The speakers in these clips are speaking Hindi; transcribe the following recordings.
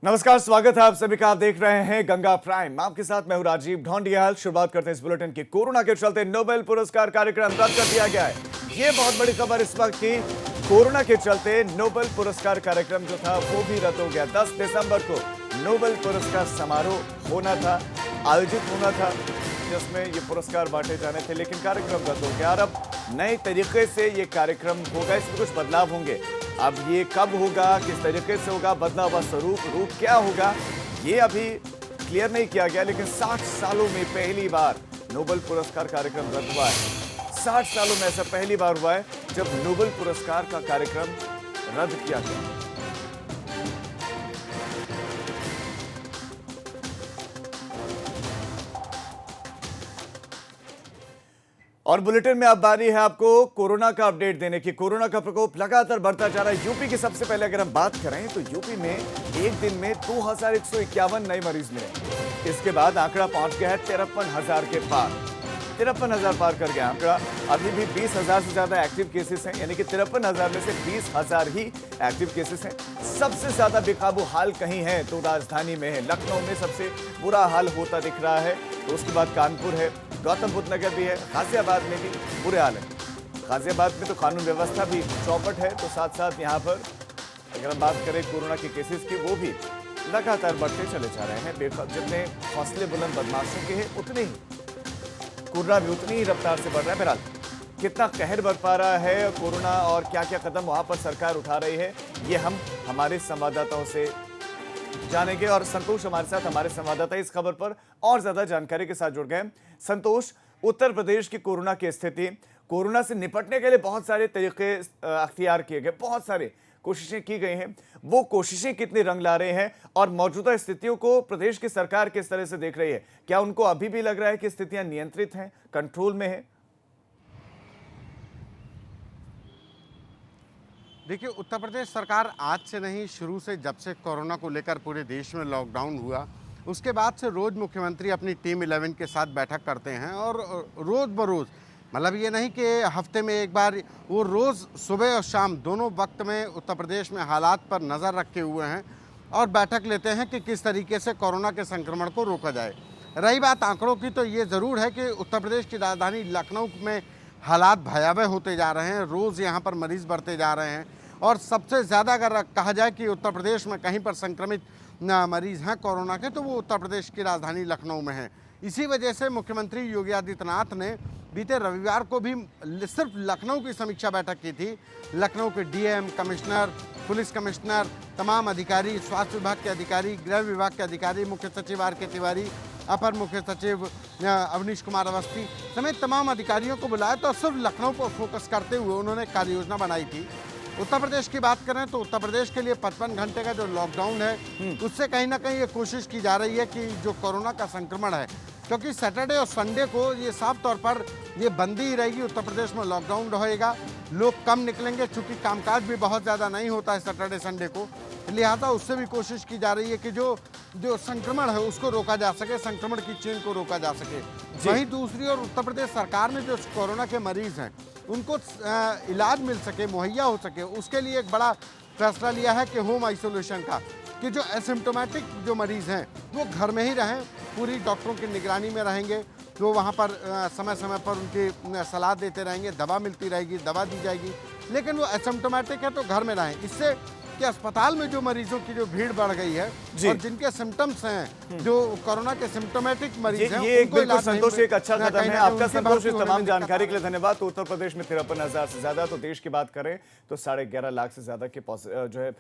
नमस्कार, स्वागत है आप सभी का। आप देख रहे हैं गंगा प्राइम। आपके साथ मैं हूं राजीव ढोंडियाल। शुरुआत करते हैं इस बुलेटिन की। कोरोना के चलते नोबेल पुरस्कार कार्यक्रम रद्द कर दिया गया है। यह बहुत बड़ी खबर इस वक्त की। कोरोना के चलते नोबेल पुरस्कार कार्यक्रम जो था वो भी रद्द हो गया। 10 दिसंबर को नोबेल पुरस्कार समारोह होना था, आयोजित होना था, जिसमें ये पुरस्कार बांटे जाने थे, लेकिन कार्यक्रम रद्द हो गया। और अब नए तरीके से ये कार्यक्रम होगा, इसमें कुछ बदलाव होंगे। अब ये कब होगा, किस तरीके से होगा, बदला हुआ रूप क्या होगा, ये अभी क्लियर नहीं किया गया। लेकिन 60 सालों में पहली बार नोबेल पुरस्कार कार्यक्रम रद्द हुआ है। 60 सालों में ऐसा पहली बार हुआ है जब नोबेल पुरस्कार का कार्यक्रम रद्द किया गया। और बुलेटिन में अब बारी है आपको कोरोना का अपडेट देने की। कोरोना का प्रकोप लगातार बढ़ता जा रहा है। यूपी की सबसे पहले अगर हम बात करें तो यूपी में एक दिन में 2151 नए मरीज मिले। इसके बाद आंकड़ा पहुंच गया है 53,000 के पार। 53,000 पार कर गया आंकड़ा। अभी भी 20,000 से ज्यादा एक्टिव केसेस हैं, यानी कि 53,000 में से 20,000 ही एक्टिव केसेस हैं। सबसे ज्यादा बेकाबू हाल कहीं है तो राजधानी में है। लखनऊ में सबसे बुरा हाल होता दिख रहा है, तो उसके बाद कानपुर है, गौतम बुद्ध नगर भी है, गाजियाबाद में भी बुरे हाल है। गाजियाबाद में तो कानून व्यवस्था भी चौपट है। तो साथ साथ यहाँ पर अगर हम बात करें कोरोना के केसेस की, वो भी लगातार बढ़ते चले जा रहे हैं। जितने हौसले बुलंद बदमाशों के हैं, उतने ही कोरोना भी उतनी ही रफ्तार से बढ़ रहा है। बहरहाल कितना कहर बढ़ पा रहा है कोरोना और क्या क्या कदम वहां पर सरकार उठा रही है, ये हम हमारे संवाददाताओं से जानेंगे। और संतोष हमारे साथ, हमारे संवाददाता इस खबर पर और ज्यादा जानकारी के साथ जुड़ गए। संतोष, उत्तर प्रदेश की कोरोना की स्थिति, कोरोना से निपटने के लिए बहुत सारे तरीके अख्तियार किए गए, बहुत सारे कोशिशें की गई हैं। वो कोशिशें कितनी रंग ला रहे हैं और मौजूदा स्थितियों को प्रदेश की सरकार किस तरह से देख रही है? क्या उनको अभी भी लग रहा है कि स्थितियां नियंत्रित हैं, कंट्रोल में है? देखिए, उत्तर प्रदेश सरकार आज से नहीं, शुरू से जब से कोरोना को लेकर पूरे देश में लॉकडाउन हुआ, उसके बाद से रोज़ मुख्यमंत्री अपनी टीम 11 के साथ बैठक करते हैं। और रोज़ बरोज़, मतलब ये नहीं कि हफ्ते में एक बार, वो रोज़ सुबह और शाम दोनों वक्त में उत्तर प्रदेश में हालात पर नज़र रखे हुए हैं और बैठक लेते हैं कि किस तरीके से कोरोना के संक्रमण को रोका जाए। रही बात आंकड़ों की, तो ये ज़रूर है कि उत्तर प्रदेश की राजधानी लखनऊ में हालात भयावह होते जा रहे हैं। रोज़ यहाँ पर मरीज़ बढ़ते जा रहे हैं और सबसे ज़्यादा अगर कहा जाए कि उत्तर प्रदेश में कहीं पर संक्रमित मरीज़ हैं कोरोना के, तो वो उत्तर प्रदेश की राजधानी लखनऊ में है। इसी वजह से मुख्यमंत्री योगी आदित्यनाथ ने बीते रविवार को भी सिर्फ लखनऊ की समीक्षा बैठक की थी। लखनऊ के डीएम, कमिश्नर, पुलिस कमिश्नर, तमाम अधिकारी, स्वास्थ्य विभाग के अधिकारी, गृह विभाग के अधिकारी, मुख्य सचिव आर के तिवारी, अपर मुख्य सचिव अवनीश कुमार अवस्थी समेत तमाम अधिकारियों को बुलाया। तो सिर्फ लखनऊ पर फोकस करते हुए उन्होंने कार्य योजना बनाई थी। उत्तर प्रदेश की बात करें तो उत्तर प्रदेश के लिए 55 घंटे का जो लॉकडाउन है, उससे कहीं ना कहीं ये कोशिश की जा रही है कि जो कोरोना का संक्रमण है, क्योंकि सैटरडे और संडे को ये साफ तौर पर ये बंदी ही रहेगी, उत्तर प्रदेश में लॉकडाउन रहेगा, लोग कम निकलेंगे, चूंकि कामकाज भी बहुत ज़्यादा नहीं होता है सैटरडे संडे को, लिहाजा उससे भी कोशिश की जा रही है कि जो संक्रमण है उसको रोका जा सके, संक्रमण की चेन को रोका जा सके। वहीं दूसरी ओर उत्तर प्रदेश सरकार ने जो कोरोना के मरीज़ हैं उनको इलाज मिल सके, मुहैया हो सके, उसके लिए एक बड़ा फैसला लिया है कि होम आइसोलेशन का, कि जो एसिम्टोमेटिक जो मरीज़ हैं वो घर में ही रहें, पूरी डॉक्टरों की निगरानी में रहेंगे, तो वहाँ पर समय समय पर उनकी सलाह देते रहेंगे, दवा मिलती रहेगी, दवा दी जाएगी, लेकिन वो एसिम्टोमेटिक है तो घर में रहें। इससे कि अस्पताल में जो मरीजों की जो भीड़ बढ़ गई है और जिनके सिम्टम्स हैं, जो कोरोना के सिम्टोमेटिक मरीज हैं, ये एक बिल्कुल संतोष एक अच्छा कदम है आपका। संतोष, इस तमाम जानकारी के लिए धन्यवाद। तो उत्तर प्रदेश में 53,000 से ज्यादा, तो देश की बात करें तो 11.5 लाख से ज्यादा के जो है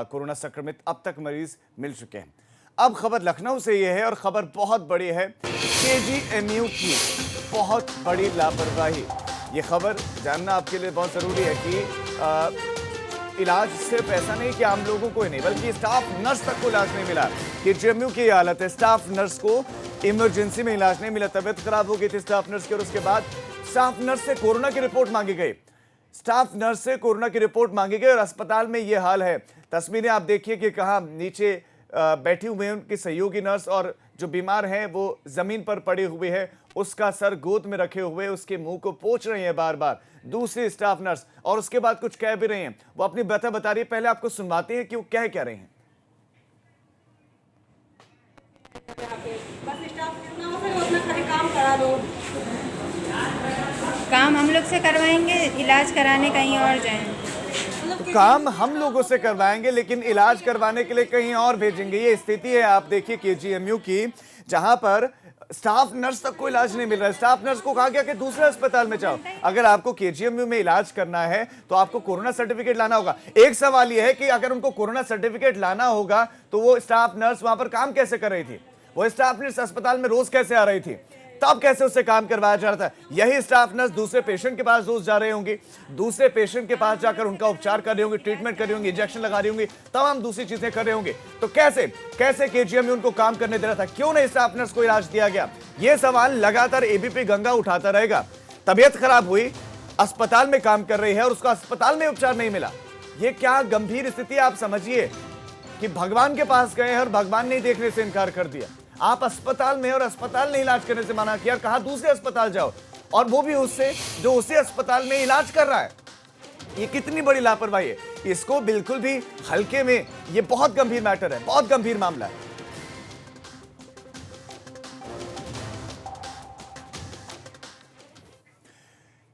कोरोना संक्रमित अब तक मरीज मिल चुके हैं। अब खबर लखनऊ से ये है और खबर बहुत बड़ी है, केजीएमयू की बहुत बड़ी लापरवाही। ये खबर जानना आपके लिए बहुत जरूरी है कि इलाज सिर्फ ऐसा नहीं कि आम लोगों को ही नहीं, बल्कि स्टाफ नर्स तक को इलाज नहीं मिला। केजीएमयू की हालत है, स्टाफ नर्स को इमरजेंसी में इलाज नहीं मिला, तबियत खराब हो गई थी स्टाफ नर्स की, और उसके बाद स्टाफ नर्स से कोरोना की रिपोर्ट मांगी गई। स्टाफ नर्स से कोरोना की रिपोर्ट मांगी गई और अस्पताल में यह हाल है। तस्वीरें आप देखिए कि कहां नीचे बैठी हुई हैं उनकी सहयोगी नर्स, और जो बीमार हैं वो जमीन पर पड़ी हुई है, उसका सर गोद में रखे हुए उसके मुंह को पोंछ रही है बार बार दूसरी स्टाफ नर्स, और उसके बाद कुछ कह भी रही हैं। वो अपनी व्यथा बता रही है, पहले आपको सुनवाते हैं कि वो कह क्या रहे हैं। यहाँ पे बस स्टाफ जितना हो सके उतना खाली काम करा दो। काम हम लोग से करवाएंगे, इलाज कराने कहीं और जाएं। तो काम हम लोगों से करवाएंगे लेकिन इलाज करवाने के लिए कहीं और भेजेंगे। ये स्थिति है आप देखिए केजीएमयू की, जहां पर स्टाफ नर्स तक को इलाज नहीं मिल रहा है। स्टाफ नर्स को कहा गया कि दूसरे अस्पताल में जाओ। अगर आपको केजीएमयू में इलाज करना है तो आपको कोरोना सर्टिफिकेट लाना होगा। एक सवाल यह है कि अगर उनको कोरोना सर्टिफिकेट लाना होगा तो वो स्टाफ नर्स वहां पर काम कैसे कर रही थी? वो स्टाफ नर्स अस्पताल में रोज कैसे आ रही थी? तब कैसे उससे काम करवाया जा रहा था? यही स्टाफ नर्स दूसरे पेशेंट के पास रोज जा रहे होंगे, दूसरे पेशेंट के पास जाकर उनका उपचार कर रही होंगी, ट्रीटमेंट कर रही होंगी, इंजेक्शन लगा रही होंगी, तमाम दूसरी चीजें कर रहे होंगे। तो कैसे कैसे केजीएमयू उनको काम करने दे रहा था? क्यों नहीं स्टाफ नर्स को इलाज दिया गया? यह सवाल लगातार एबीपी गंगा उठाता रहेगा। तबीयत खराब हुई, अस्पताल में काम कर रही है और उसको अस्पताल में उपचार नहीं मिला। यह क्या गंभीर स्थिति आप समझिए कि भगवान के पास गए हैं और भगवान ने देखने से इनकार कर दिया। आप अस्पताल में और अस्पताल ने इलाज करने से मना किया, कहा दूसरे अस्पताल जाओ, और वो भी उससे जो उसी अस्पताल में इलाज कर रहा है। ये कितनी बड़ी लापरवाही है। इसको बिल्कुल भी हल्के में, ये बहुत गंभीर मैटर है, बहुत गंभीर मामला है।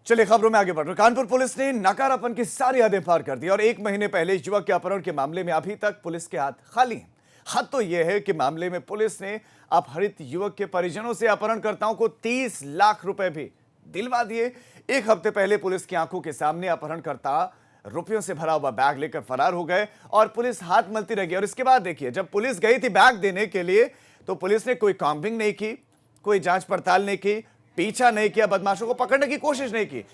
चलिए खबरों में आगे बढ़ रहे। कानपुर पुलिस ने नकारापन की सारी हदें पार कर दी और 1 महीने पहले युवक के अपहरण के मामले में अभी तक पुलिस के हाथ खाली हैं। हद तो यह है कि मामले में पुलिस ने अपहरित युवक के परिजनों से अपहरणकर्ताओं को 30 लाख रुपए भी दिलवा दिए। एक हफ्ते पहले पुलिस की आंखों के सामने अपहरणकर्ता रुपयों से भरा हुआ बैग लेकर फरार हो गए और पुलिस हाथ मलती रह गई। और इसके बाद देखिए, जब पुलिस गई थी बैग देने के लिए तो पुलिस ने कोई कॉम्बिंग नहीं की, कोई जांच पड़ताल नहीं की, पीछा नहीं किया, बदमाशों को पकड़ने की कोशिश नहीं की,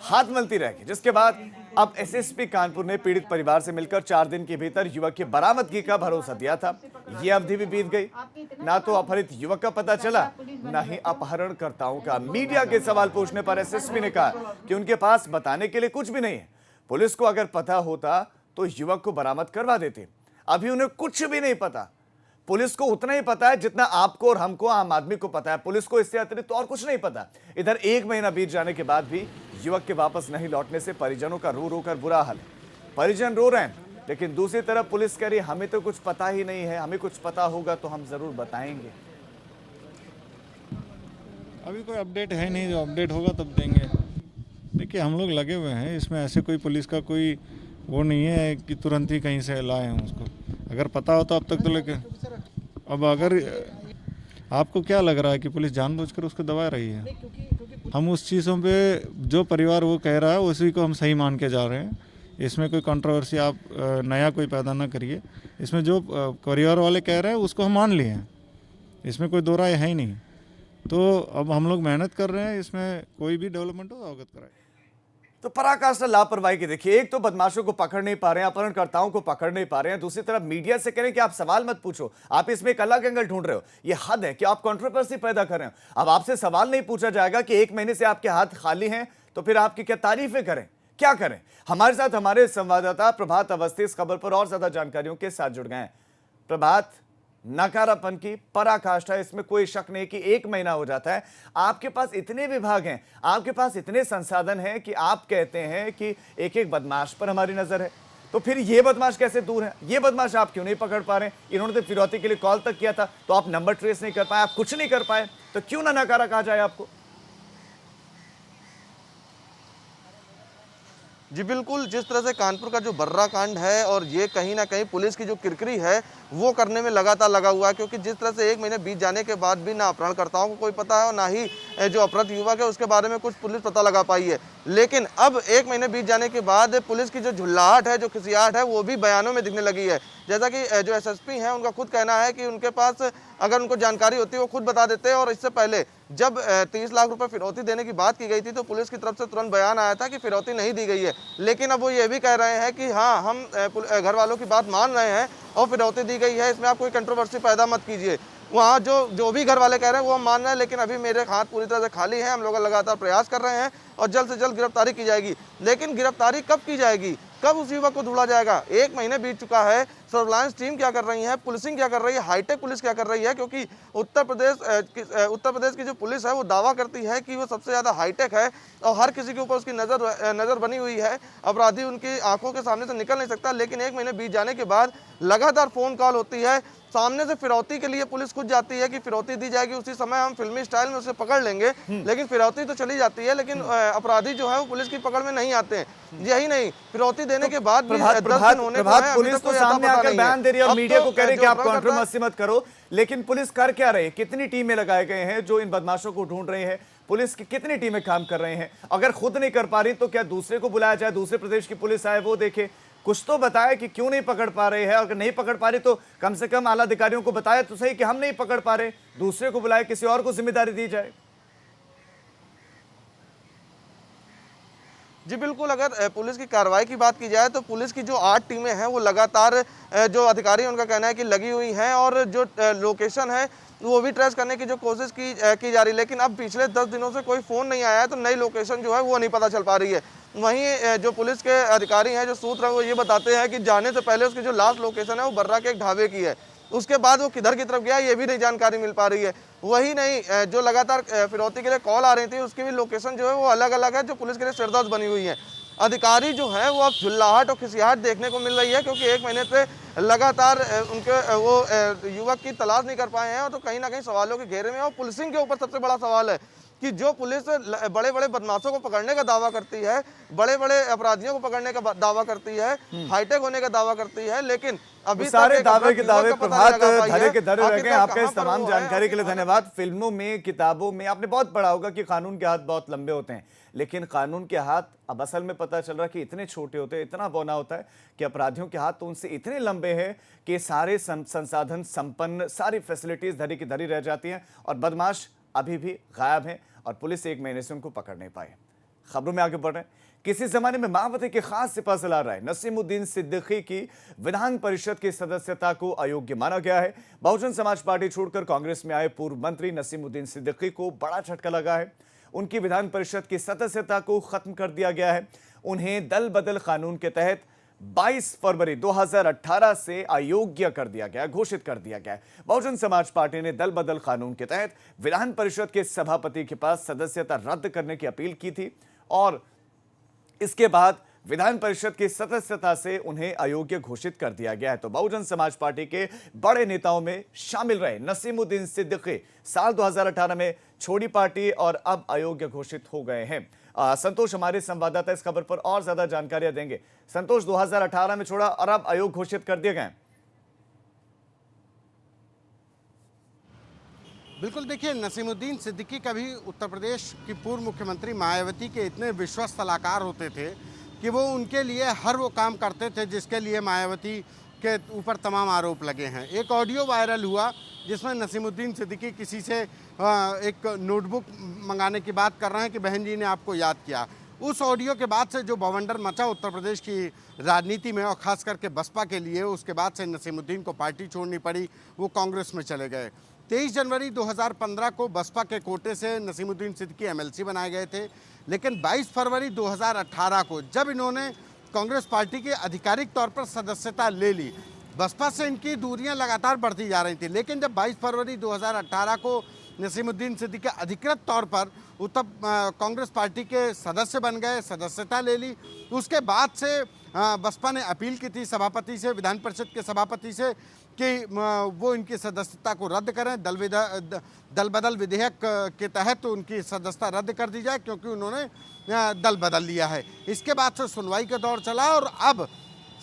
हाथ मलती रह गई। जिसके बाद अब एसएसपी कानपुर ने पीड़ित परिवार से मिलकर 4 दिन के भीतर युवक की बरामदगी का भरोसा दिया था। यह अवधि भी बीत गई, ना तो अपहरित युवक का पता चला, ना ही अपहरणकर्ताओं का। मीडिया के सवाल पूछने पर एसएसपी ने कहा कि उनके पास बताने के लिए कुछ भी नहीं है। पुलिस को अगर पता होता तो युवक को बरामद करवा देते। अभी उन्हें कुछ भी नहीं पता। पुलिस को उतना ही पता है जितना आपको और हमको, आम आदमी को पता है। पुलिस को इससे अतिरिक्त तो और कुछ नहीं पता। इधर 1 महीना बीत जाने के बाद भी युवक के वापस नहीं लौटने से परिजनों का रो रो कर बुरा हाल है। परिजन रो रहे हैं, लेकिन दूसरी तरफ पुलिस कह रही हमें तो कुछ पता ही नहीं है, हमें कुछ पता होगा तो हम जरूर बताएंगे। अभी कोई अपडेट है नहीं, जो अपडेट होगा तब देंगे। देखिए हम लोग लगे हुए हैं इसमें, ऐसे कोई पुलिस का कोई वो नहीं है कि तुरंत ही कहीं से लाए हैं उसको। अगर पता हो तो अब तक तो लेके, अब अगर आपको क्या लग रहा है कि पुलिस जानबूझकर उसको दबा रही है? हम उस चीज़ों पे जो परिवार वो कह रहा है उसी को हम सही मान के जा रहे हैं। इसमें कोई कंट्रोवर्सी आप नया कोई पैदा ना करिए। इसमें जो परिवार वाले कह रहे हैं उसको हम मान लिए हैं, इसमें कोई दो राय है ही नहीं। तो अब हम लोग मेहनत कर रहे हैं, इसमें कोई भी डेवलपमेंट हो अवगत कराए। तो पराकाष्ठा लापरवाही की देखिए, एक तो बदमाशों को पकड़ नहीं पा रहे हैं, अपहरणकर्ताओं को पकड़ नहीं पा रहे हैं, दूसरी तरफ मीडिया से कह रहे हैं कि आप सवाल मत पूछो, आप इसमें एक अलग एंगल ढूंढ रहे हो। ये हद है कि आप कंट्रोवर्सी पैदा कर रहे हो। अब आपसे सवाल नहीं पूछा जाएगा कि 1 महीने से आपके हाथ खाली हैं, तो फिर आपकी क्या तारीफें करें, क्या करें? हमारे साथ हमारे संवाददाता प्रभात अवस्थी इस खबर पर और ज्यादा जानकारियों के साथ जुड़ गए हैं। प्रभात, नकारापन की पराकाष्ठा, इसमें कोई शक नहीं कि 1 महीना हो जाता है, आपके पास इतने विभाग हैं, आपके पास इतने संसाधन हैं कि आप कहते हैं कि एक एक बदमाश पर हमारी नजर है। तो फिर ये बदमाश कैसे दूर है? ये बदमाश आप क्यों नहीं पकड़ पा रहे हैं? इन्होंने तो फिरौती के लिए कॉल तक किया था, तो आप नंबर ट्रेस नहीं कर पाए, आप कुछ नहीं कर पाए, तो क्यों ना नकारा कहा जाए आपको? जी बिल्कुल, जिस तरह से कानपुर का जो बर्रा कांड है और ये कहीं ना कहीं पुलिस की जो किरकिरी है वो करने में लगातार लगा हुआ है, क्योंकि जिस तरह से 1 महीने बीत जाने के बाद भी ना अपहरणकर्ताओं को कोई पता है और ना ही जो अपहृत युवक है उसके बारे में कुछ पुलिस पता लगा पाई है। लेकिन अब 1 महीने बीत जाने के बाद पुलिस की जो झुल्लाहट है, जो खिसियाहट है, वो भी बयानों में दिखने लगी है। जैसा कि जो एसएसपी हैं उनका खुद कहना है कि उनके पास अगर उनको जानकारी होती है वो खुद बता देते हैं। और इससे पहले जब 30 लाख रुपए फिरौती देने की बात की गई थी तो पुलिस की तरफ से तुरंत बयान आया था कि फिरौती नहीं दी गई है। लेकिन अब वो ये भी कह रहे हैं कि हाँ, हम घर वालों की बात मान रहे हैं और फिरौती दी गई है, इसमें आप कोई कंट्रोवर्सी पैदा मत कीजिए। वहाँ जो भी घर वाले कह रहे हैं वो हम मान रहे हैं, लेकिन अभी मेरे हाथ पूरी तरह से खाली हैं। हम लोग लगातार प्रयास कर रहे हैं और जल्द से जल्द गिरफ्तारी की जाएगी। लेकिन गिरफ्तारी कब की जाएगी, कब उस युवक को ढूंढा जाएगा? 1 महीने बीत चुका है। सर्विलांस टीम क्या कर रही है, पुलिसिंग क्या कर रही है, हाईटेक पुलिस क्या कर रही है? क्योंकि उत्तर प्रदेश की जो पुलिस है वो दावा करती है कि वो सबसे ज़्यादा हाईटेक है और हर किसी के ऊपर उसकी नज़र बनी हुई है। अपराधी उनकी आंखों के सामने से निकल नहीं सकता। लेकिन 1 महीने बीत जाने के बाद लगातार फ़ोन कॉल होती है सामने से फिरौती के लिए पुलिस खुद जाती है कि फिरौती दी जाएगी, उसी समय हम फिल्मी स्टाइल में उसे पकड़ लेंगे, लेकिन फिरौती तो चली जाती है, लेकिन अपराधी जो है वो पुलिस की पकड़ में नहीं आते हैं। यही नहीं, फिरौती देने के बाद भी 10 दिन होने को है, अभी पुलिस तक तो कोई अता सामने पता आकर नहीं बयान दे रही है और अब मीडिया तो को कह रही है कि जो आप अपराध करता है- कंट्रोवर्सी मत करो, लेकिन पुलिस कर क्या रही है? कितनी टीमें लगाए गए हैं जो इन बदमाशों को ढूंढ रही है? पुलिस की कितनी टीमें काम कर रही हैं? अगर खुद नहीं कर पा रही तो क्या दूसरे को बुलाया जाए, दूसरे प्रदेश की पुलिस आए, वो देखे, कुछ तो बताए कि क्यों नहीं पकड़ पा रहे हैं। अगर नहीं पकड़ पा रही तो कम से कम आला अधिकारियों को बताया तो सही कि हम नहीं पकड़ पा रहे, दूसरे को बुलाए, किसी और को जिम्मेदारी दी जाए। जी बिल्कुल, अगर पुलिस की कार्रवाई की बात की जाए तो पुलिस की जो 8 टीमें हैं वो लगातार जो अधिकारी हैं उनका कहना है कि लगी हुई हैं, और जो लोकेशन है वो भी ट्रेस करने की जो कोशिश की जा रही है, लेकिन अब पिछले 10 दिनों से कोई फ़ोन नहीं आया है, तो नई लोकेशन जो है वो नहीं पता चल पा रही है। वहीं जो पुलिस के अधिकारी हैं, जो सूत्र हैं, वो ये बताते हैं कि जाने से पहले उसकी जो लास्ट लोकेशन है वो बर्रा के एक ढाबे की है, उसके बाद वो किधर की तरफ गया ये भी नहीं जानकारी मिल पा रही है। वही नहीं, जो लगातार फिरौती के लिए कॉल आ रही थी उसकी भी लोकेशन जो है वो अलग अलग है, जो पुलिस के लिए सिरदर्द बनी हुई है। अधिकारी जो हैं वो अब झुल्लाहट और खिसियाहट देखने को मिल रही है, क्योंकि 1 महीने से लगातार उनके वो युवक की तलाश नहीं कर पाए हैं, और तो कहीं ना कहीं सवालों के घेरे में है। और पुलिसिंग के ऊपर सबसे बड़ा सवाल है कि जो पुलिस बड़े बड़े बदमाशों को पकड़ने का दावा करती है, बड़े बड़े अपराधियों को पकड़ने का दावा करती है, हाईटेक होने का दावा करती है, लेकिन अभी तक सारे एक दावे के अपराध दावे युवक का पता प्रभात नहीं लगा पाई धरे है। के धरे रह आखिर गए। तक आपका इस कहाँ पर तमाम वो है, जानकारी के लिए आखिर धन्यवाद। फिल्मों में, किताबों में आपने बहुत पढ़ा होगा कि कानून के हाथ बहुत लंबे होते हैं, लेकिन कानून के हाथ अब असल में पता चल रहा है कि इतने छोटे होते हैं, इतना बौना होता है कि अपराधियों के हाथ तो उनसे इतने लंबे हैं कि सारे संसाधन संपन्न, सारी फैसिलिटीज धरी की धरी रह जाती हैं, और बदमाश अभी भी गायब हैं, और पुलिस 1 महीने से उनको पकड़ नहीं पाई। खबरों में आगे बढ़ रहे हैं। किसी जमाने में मायावती के खास सिपहसालार रहे नसीमुद्दीन सिद्दीकी की विधान परिषद की सदस्यता को अयोग्य माना गया है। बहुजन समाज पार्टी छोड़कर कांग्रेस में आए पूर्व मंत्री नसीमुद्दीन सिद्दीकी को बड़ा झटका लगा है। उनकी विधान परिषद की सदस्यता को खत्म कर दिया गया है। उन्हें दल बदल कानून के तहत 22 फरवरी 2018 से अयोग्य कर दिया गया, घोषित कर दिया गया है। बहुजन समाज पार्टी ने दल बदल कानून के तहत विधान परिषद के सभापति के पास सदस्यता रद्द करने की अपील की थी, और इसके बाद विधान परिषद की सदस्यता से उन्हें अयोग्य घोषित कर दिया गया है। तो बहुजन समाज पार्टी के बड़े नेताओं में शामिल रहे नसीमुद्दीन सिद्दीकी साल 2018 में छोड़ी पार्टी और अब अयोग्य घोषित हो गए हैं। संतोष हमारे संवाददाता इस खबर पर और ज्यादा जानकारियां देंगे। संतोष, 2018 में छोड़ा और अब अयोग्य घोषित कर दिए गए। बिल्कुल, देखिए, नसीमुद्दीन सिद्दीकी कभी उत्तर प्रदेश की पूर्व मुख्यमंत्री मायावती के इतने विश्वस्त सलाहकार होते थे कि वो उनके लिए हर वो काम करते थे जिसके लिए मायावती के ऊपर तमाम आरोप लगे हैं। एक ऑडियो वायरल हुआ जिसमें नसीमुद्दीन सिद्दीकी किसी से एक नोटबुक मंगाने की बात कर रहे हैं कि बहन जी ने आपको याद किया। उस ऑडियो के बाद से जो बवंडर मचा उत्तर प्रदेश की राजनीति में और ख़ास करके बसपा के लिए, उसके बाद से नसीमुद्दीन को पार्टी छोड़नी पड़ी, वो कांग्रेस में चले गए। 23 जनवरी 2015 को बसपा के कोटे से नसीमुद्दीन सिद्दीकी एमएलसी बनाए गए थे, लेकिन 22 फरवरी 2018 को जब इन्होंने कांग्रेस पार्टी की आधिकारिक तौर पर सदस्यता ले ली, बसपा से इनकी दूरियां लगातार बढ़ती जा रही थी, लेकिन जब 22 फरवरी 2018 को नसीमुद्दीन सिद्दीकी अधिकृत तौर पर उत्तर कांग्रेस पार्टी के सदस्य बन गए, सदस्यता ले ली, उसके बाद से बसपा ने अपील की थी सभापति से, विधान परिषद के सभापति से, कि वो इनकी सदस्यता को रद्द करें, दल बदल विधेयक के तहत उनकी सदस्यता रद्द कर दी जाए, क्योंकि उन्होंने दल बदल लिया है। इसके बाद से सुनवाई का दौर चला और अब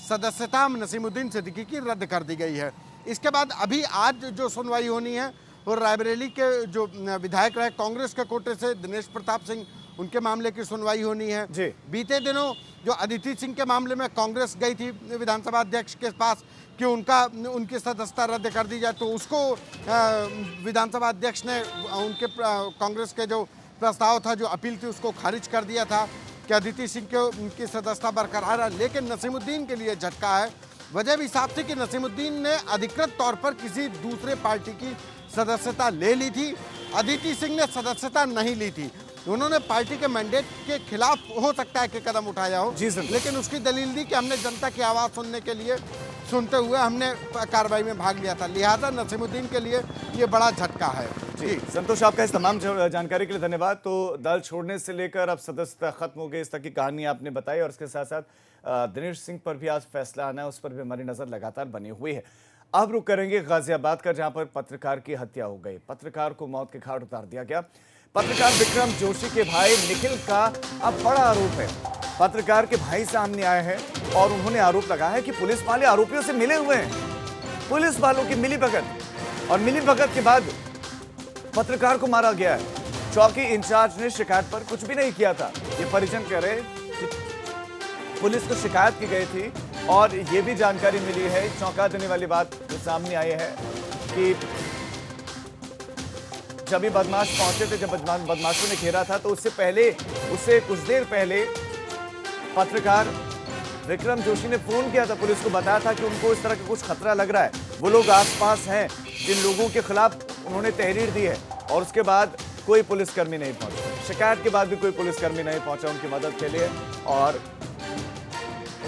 सदस्यता नसीमुद्दीन सिद्दीकी की रद्द कर दी गई है। इसके बाद अभी आज जो सुनवाई होनी है और रायबरेली के जो विधायक रहे कांग्रेस के कोटे से दिनेश प्रताप सिंह, उनके मामले की सुनवाई होनी है। बीते दिनों जो अदिति सिंह के मामले में कांग्रेस गई थी विधानसभा अध्यक्ष के पास कि उनकी सदस्यता रद्द कर दी जाए, तो उसको विधानसभा अध्यक्ष ने उनके कांग्रेस के जो प्रस्ताव था, जो अपील थी, उसको खारिज कर दिया था कि अदिति सिंह को उनकी सदस्यता बरकरार है। लेकिन नसीमुद्दीन के लिए झटका है। वजह भी साफ थी कि नसीमुद्दीन ने अधिकृत तौर पर किसी दूसरे पार्टी की सदस्यता ले ली थी, अदिति सिंह ने सदस्यता नहीं ली थी। उन्होंने पार्टी के मैंडेट के खिलाफ हो सकता है कि कदम उठाया हो, लेकिन उसकी दलील दी कि हमने जनता की आवाज़ सुनने के लिए, सुनते हुए हमने कार्रवाई में भाग लिया था। लिहाजा नसीमुद्दीन के लिए ये बड़ा झटका है। जी संतोष, आपका इस तमाम जानकारी के लिए धन्यवाद। तो दल छोड़ने से लेकर अब सदस्यता खत्म हो गई, इस तक की कहानी आपने बताई, और इसके साथ साथ दिनेश सिंह पर भी आज फैसला आना है, उस पर भी हमारी नजर लगातार बनी हुई है। अब रुक करेंगे गाजियाबाद का, जहां पर पत्रकार की हत्या हो गई। पत्रकार को मौत के घाट उतार दिया गया। पत्रकार विक्रम जोशी के भाई निखिल का अब बड़ा आरोप है। पत्रकार के भाई सामने आए हैं और उन्होंने आरोप लगाया है कि पुलिस वाले आरोपियों से मिले हुए हैं। पुलिस वालों की मिलीभगत, और मिलीभगत के बाद पत्रकार को मारा गया है। चौकी इंचार्ज ने शिकायत पर कुछ भी नहीं किया था। ये परिजन कह रहे कि पुलिस को शिकायत की गई थी, और ये भी जानकारी मिली है, चौंका देने वाली बात जो सामने आई है कि जब ये बदमाश पहुंचे थे, जब बदमाशों ने घेरा था, तो उससे कुछ देर पहले पत्रकार विक्रम जोशी ने फोन किया था पुलिस को, बताया था कि उनको इस तरह का कुछ खतरा लग रहा है। वो लोग आसपास हैं जिन लोगों के खिलाफ उन्होंने तहरीर दी है, और उसके बाद कोई पुलिसकर्मी नहीं पहुंचा। शिकायत के बाद भी कोई पुलिसकर्मी नहीं पहुंचा उनकी मदद के लिए, और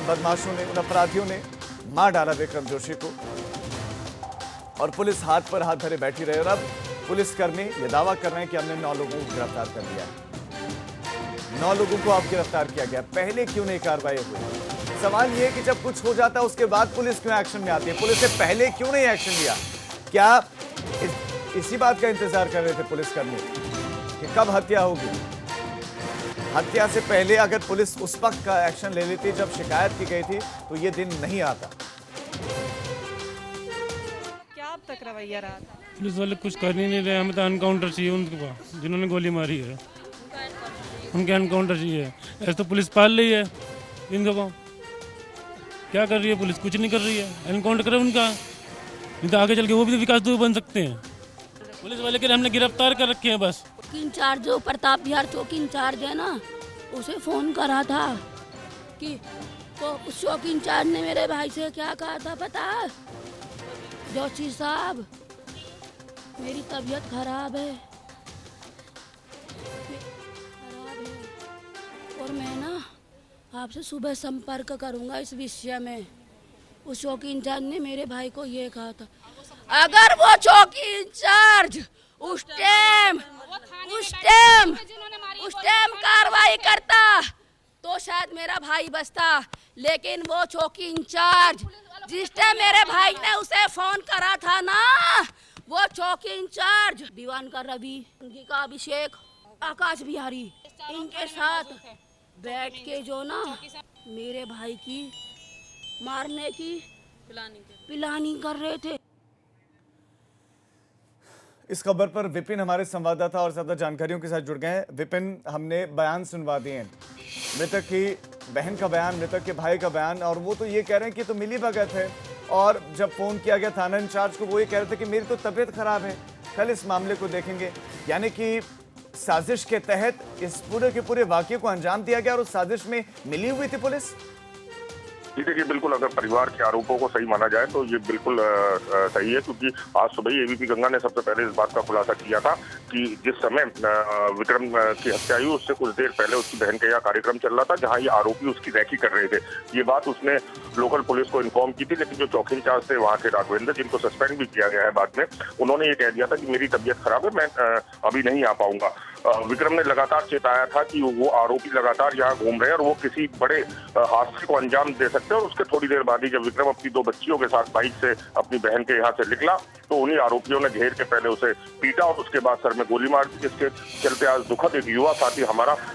बदमाशों ने, उन अपराधियों ने मार डाला विक्रम जोशी को, और पुलिस हाथ पर हाथ धरे बैठी रही। और अब पुलिसकर्मी ये दावा कर रहे हैं कि हमने 9 लोगों को गिरफ्तार कर लिया है। 9 लोगों को अब गिरफ्तार किया गया। पहले क्यों नहीं कार्रवाई हुई? सवाल ये है कि जब कुछ हो जाता है उसके बाद पुलिस क्यों एक्शन में आती है? पुलिस ने पहले क्यों नहीं एक्शन लिया? क्या इसी बात का इंतजार कर रहे थे पुलिसकर्मी कि कब हत्या होगी? हत्या से पहले अगर पुलिस उस वक्त का एक्शन ले लेती जब शिकायत की गई थी, तो ये दिन नहीं आता। क्या अब तक रवैया रहा था? पुलिस वाले कुछ कर ही नहीं रहे। हमें तो एनकाउंटर चाहिए उनके पास जिन्होंने गोली मारी है, उनके एनकाउंटर चाहिए। ऐसे तो पुलिस पाल रही है इनको को। क्या कर रही है पुलिस? कुछ नहीं कर रही है। एनकाउंटर करे उनका, नहीं तो आगे चल के वो भी तो विकास दुबे बन सकते हैं। पुलिस वाले के हमने गिरफ्तार कर रखे हैं बस। चौकी इंचार्ज जो प्रताप विहार चौकी इंचार्ज है ना, उसे फ़ोन करा था कि, तो उस चौकी इंचार्ज ने मेरे भाई से क्या कहा था पता है? जोशी साहब, मेरी तबीयत खराब है, और मैं ना आपसे सुबह संपर्क करूंगा इस विषय में। उस चौकी इंचार्ज ने मेरे भाई को ये कहा था। अगर वो चौकी इंचार्ज उस टाइम कार्रवाई करता तो शायद मेरा भाई बचता, लेकिन वो चौकी इंचार्ज जिस टाइम मेरे भाई ने उसे फोन करा था ना, वो चौकी इंचार्ज दीवान का रवि, अंगिका अभिषेक, आकाश बिहारी, इनके साथ बैठ के जो ना मेरे भाई की मारने की प्लानिंग कर रहे थे। इस खबर पर विपिन हमारे संवाददाता और ज्यादा जानकारियों के साथ जुड़ गए हैं। विपिन, हमने बयान सुनवा दिए हैं, मृतक की बहन का बयान, मृतक के भाई का बयान, और वो तो ये कह रहे हैं कि तो मिलीभगत है। और जब फोन किया गया थाना इंचार्ज को, वो ये कह रहे थे कि मेरी तो तबीयत खराब है, कल इस मामले को देखेंगे। यानी कि साजिश के तहत इस पूरे के पूरे वाकये को अंजाम दिया गया, और उस साजिश में मिली हुई थी पुलिस। देखिए, बिल्कुल अगर परिवार के आरोपों को सही माना जाए तो ये बिल्कुल सही है, क्योंकि आज सुबह ही एबीपी गंगा ने सबसे पहले इस बात का खुलासा किया था कि जिस समय विक्रम की हत्या हुई उससे कुछ देर पहले उसकी बहन का यह कार्यक्रम चल रहा था जहां ये आरोपी उसकी रैकी कर रहे थे। ये बात उसने लोकल पुलिस को इन्फॉर्म की थी, लेकिन जो चौकी इंचार्ज थे वहां के राघवेंद्र, जिनको सस्पेंड भी किया गया है बाद में, उन्होंने ये कह दिया था कि मेरी तबीयत खराब है, मैं अभी नहीं आ पाऊंगा। विक्रम ने लगातार चेताया था कि वो आरोपी लगातार यहाँ घूम रहे हैं और वो किसी बड़े हादसे को अंजाम दे सकते हैं। और उसके थोड़ी देर बाद ही जब विक्रम अपनी 2 बच्चियों के साथ बाइक से अपनी बहन के यहाँ से निकला तो उन्हीं आरोपियों ने घेर के पहले उसे पीटा और उसके बाद सर में गोली मार दी, जिसके चलते आज दुखद एक युवा साथी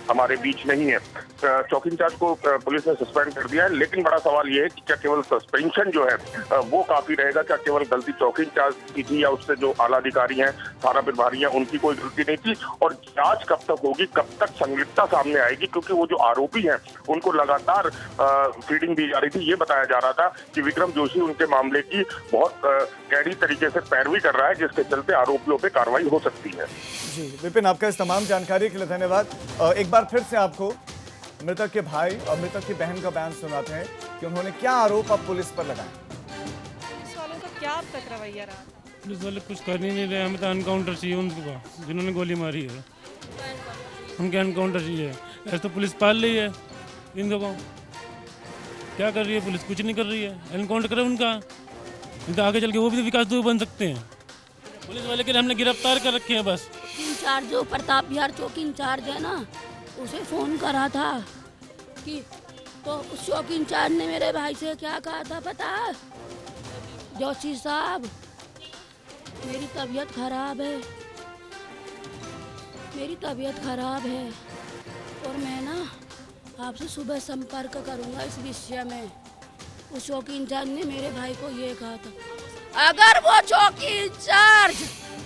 हमारे बीच नहीं है। चौकी इंचार्ज को पुलिस ने सस्पेंड कर दिया है, लेकिन बड़ा सवाल ये है कि क्या केवल सस्पेंशन जो है वो काफी रहेगा? क्या केवल गलती चौकी इंचार्ज की थी, या उससे जो आला अधिकारी हैं, थाना प्रभारी हैं, उनकी कोई गलती नहीं थी? और जांच कब तक होगी, कब तक संलिप्तता सामने आएगी? क्योंकि वो जो आरोपी हैं उनको लगातार फीडिंग दी जा रही थी। ये बताया जा रहा था कि विक्रम जोशी उनके मामले की बहुत गहरी तरीके से पैरवी कर रहा है, जिसके चलते आरोपियों पे कार्रवाई हो सकती है। जी विपिन, आपका इस तमाम जानकारी के लिए धन्यवाद। एक बार फिर से आपको मृतक के भाई और मृतक की बहन का बयान सुनाते हैं कि उन्होंने क्या आरोप अब पुलिस पर लगाए। पुलिस वालों का क्या अब तक रवैया रहा था? पुलिस वाले कुछ कर ही नहीं रहे। हमें तो एनकाउंटर चाहिए उनके पास जिन्होंने गोली मारी है, उनके एनकाउंटर चाहिए। ऐसे तो पुलिस पाल रही है इनको को। क्या कर रही है पुलिस? कुछ नहीं कर रही है। एनकाउंटर करे उनका, नहीं तो आगे चल के वो भी तो विकास दुबे बन सकते हैं। पुलिस वाले के हमने गिरफ्तार कर रखे हैं बस। इंचार्ज जो प्रताप विहार चौकी इंचार्ज है ना, उसे फ़ोन करा था कि, तो उस चौकी इंचार्ज ने मेरे भाई से क्या कहा था पता है? जोशी साहब, मेरी तबीयत खराब है, मेरी तबीयत खराब है और मैं ना आपसे सुबह संपर्क करूंगा इस विषय में। उस चौकी इंचार्ज ने मेरे भाई को ये कहा था, अगर वो चौकी इंचार्ज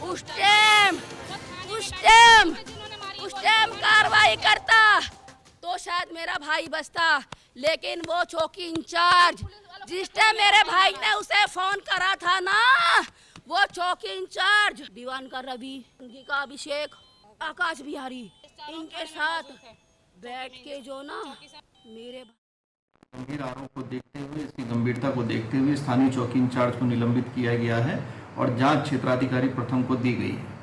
उस टाइम कार्रवाई करता तो शायद मेरा भाई बचता, लेकिन वो चौकी इंचार्ज जिस टाइम मेरे भाई ने उसे फोन करा था ना, वो चौकी इंचार्ज दीवान का रवि, अंगिका अभिषेक, आकाश बिहारी, इनके साथ बैठ के जो ना मेरे गंभीर आरोप को देखते हुए, इसकी गंभीरता को देखते हुए स्थानीय चौकी इंचार्ज को निलंबित किया गया है और जांच क्षेत्राधिकारी प्रथम को दी गई है।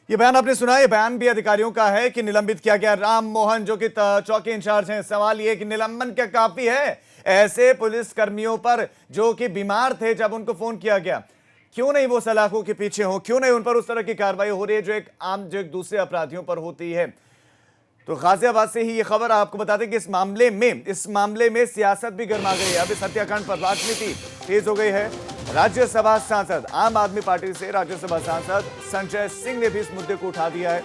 ये बयान आपने सुना, ये बयान भी अधिकारियों का है कि निलंबित किया गया राम मोहन जो कि चौकी इंचार्ज हैं। सवाल ये कि निलंबन क्या काफी है ऐसे पुलिस कर्मियों पर जो कि बीमार थे जब उनको फोन किया गया? क्यों नहीं वो सलाखों के पीछे हो, क्यों नहीं उन पर उस तरह की कार्रवाई हो रही है जो एक दूसरे अपराधियों पर होती है? तो गाजियाबाद से ही ये खबर आपको बता दें कि इस मामले में सियासत भी गर्मा गई है। अब इस हत्याकांड पर राजनीति तेज हो गई है। राज्यसभा सांसद, आम आदमी पार्टी से राज्यसभा सांसद संजय सिंह ने भी इस मुद्दे को उठा दिया है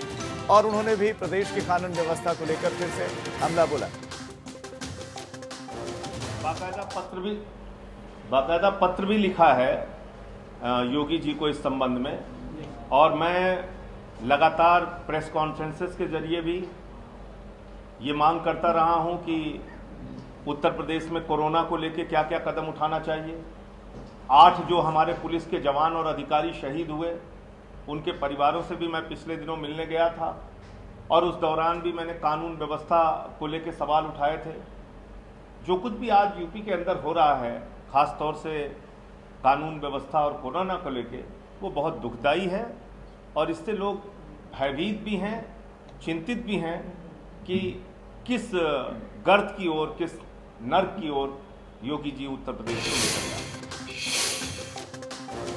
और उन्होंने भी प्रदेश की कानून व्यवस्था को लेकर फिर से हमला बोला। बाकायदा पत्र भी लिखा है योगी जी को इस संबंध में, और मैं लगातार प्रेस कॉन्फ्रेंसेस के जरिए भी ये मांग करता रहा हूं कि उत्तर प्रदेश में कोरोना को लेकर क्या क्या कदम उठाना चाहिए। 8 जो हमारे पुलिस के जवान और अधिकारी शहीद हुए, उनके परिवारों से भी मैं पिछले दिनों मिलने गया था और उस दौरान भी मैंने कानून व्यवस्था को लेकर सवाल उठाए थे। जो कुछ भी आज यूपी के अंदर हो रहा है, खास तौर से कानून व्यवस्था और कोरोना को लेकर, वो बहुत दुखदाई है और इससे लोग भयभीत भी हैं, चिंतित भी हैं कि किस गर्त की ओर, किस नर्क की ओर योगी जी उत्तर प्रदेश को लेकर जा रहे हैं।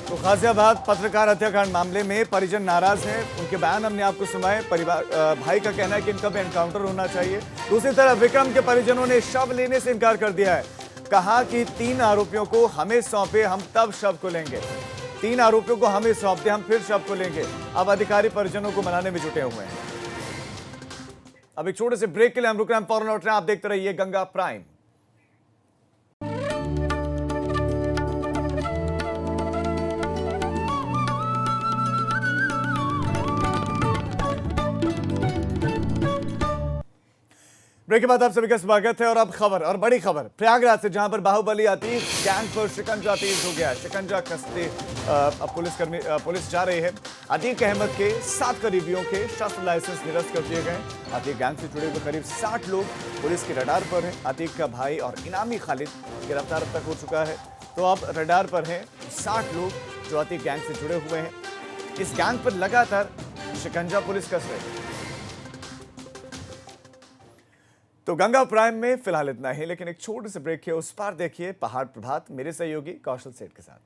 तो गाजियाबाद पत्रकार हत्याकांड मामले में परिजन नाराज हैं, उनके बयान हमने आपको सुनाए। परिवार भाई का कहना है कि इनका भी एनकाउंटर होना चाहिए। दूसरी तरफ विक्रम के परिजनों ने शव लेने से इनकार कर दिया है। कहा कि 3 आरोपियों को हमें सौंपे, हम तब शव को लेंगे। 3 आरोपियों को हमें सौंप दे, हम फिर शव को लेंगे। अब अधिकारी परिजनों को मनाने में जुटे हुए हैं। अब एक छोटे से ब्रेक के लिए हम रुक रहे हैं, फौरन लौट रहे हैं। आप देखते रहिए गंगा प्राइम। ब्रेक के बाद आप सभी का स्वागत है और अब खबर, और बड़ी खबर प्रयागराज से, जहां पर बाहुबली अतीक गैंग पर शिकंजा तेज हो गया है। शिकंजा कसते अब पुलिस जा रही है। अतीक अहमद के 7 करीबियों के शस्त्र लाइसेंस निरस्त कर दिए गए। अतीक गैंग से जुड़े हुए करीब 60 लोग पुलिस के रडार पर हैं। अतीक का भाई और इनामी खालिद गिरफ्तार अब तक हो चुका है। तो अब रडार पर हैं 60 लोग जो अतीक गैंग से जुड़े हुए हैं। इस गैंग पर लगातार शिकंजा पुलिस कस रही है। तो गंगा प्राइम में फिलहाल इतना ही, लेकिन एक छोटे से ब्रेक है, उस पार देखिए पहाड़ प्रभात मेरे सहयोगी कौशल सेठ के साथ।